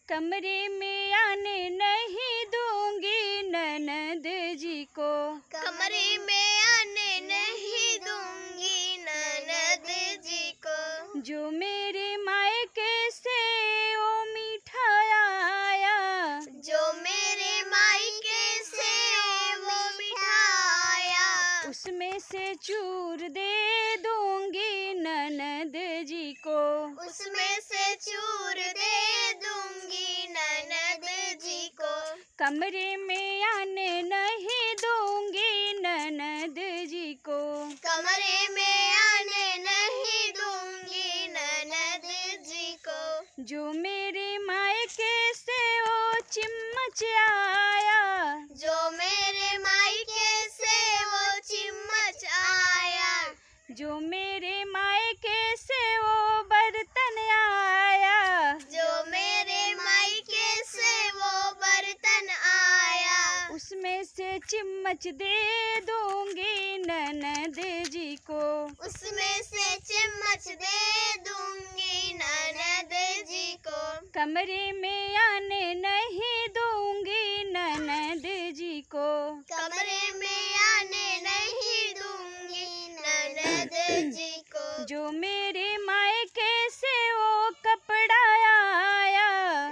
कमरे में आने नहीं दूंगी ननद जी को। कमरे में आने नहीं दूंगी ननद जी को। जो मेरे मायके से ओ मिठाया आया, जो मेरे मायके से वो मिठाया, उसमें से चूर दे दूंगी ननद जी को। उसमें से चूर दे दूंगी ननद जी को। कमरे में आने नहीं दूंगी ननद जी को। कमरे में आने नहीं दूंगी ननद जी को। जो मेरे मायके से वो चिम्मच आया, जो मेरे मायके से वो चिम्मच आया, जो मेरे मायके से वो बर्तन आया, जो मेरे मायके से वो बर्तन आया, उसमें से चिम्मच दे दूंगी ननद जी को। उसमें से चिम्मच दे दूंगी ननद जी को। कमरे में आने नहीं दूंगी ननद जी को। कमरे में आने नहीं दूंगी ननद जी को। जो मेरे मायके से वो कपड़ा आया,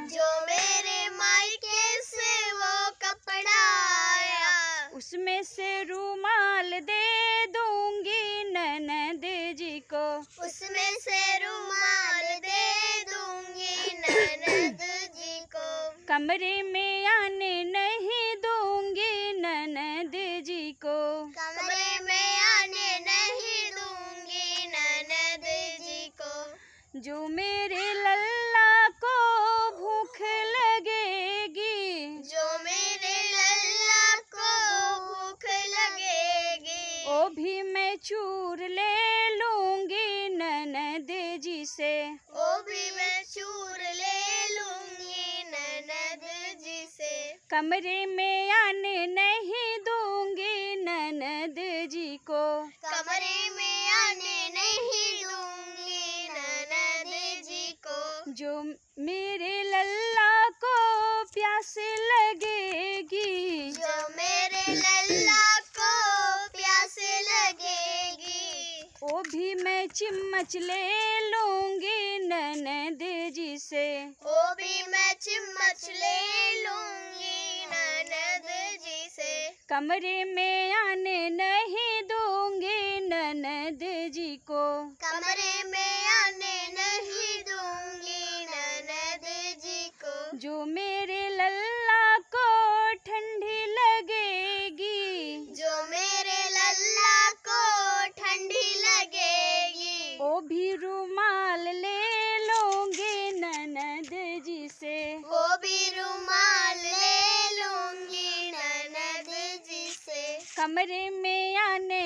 जो मेरे मायके से वो कपड़ा आया, उसमें से रूमाल दे दूंगी ननद जी को। उसमें से रुमाल दे दूंगी ननद जी को। कमरे में आने नहीं दूंगी ननद जी को। कमरे में आने नहीं दूंगी ननद जी को। जो मेरे लल्ला को भूख लगेगी, जो मेरे लल्ला को भूख लगेगी, वो भी मैं चूर ले लूंगी ननद जी से। वो भी मैं चूर ले लूंगी ननद जी से। कमरे में आने नहीं दूंगी ननद जी को। कमरे में आने नहीं दूंगी ननद जी को। जो मेरे लल्ला को प्यास लगेगी, जो मेरे लल्ला को प्यास लगेगी, वो भी मैं चिम्मच ले लूंगी ननद जी से। वो भी मैं चिम्मच ले लूंगी ननद जी से। कमरे में आने नहीं दूंगी ननद जी को। कमरे में आने नहीं दूंगी ननद जी को। जो मेरे लल्ला को ठंडी लगेगी, जो मेरे लल्ला को ठंडी लगेगी, वो भी रुमाल ले लूंगी ननद जी से। वो भी रुमाल ले लूंगी ननद जी से। कमरे में आने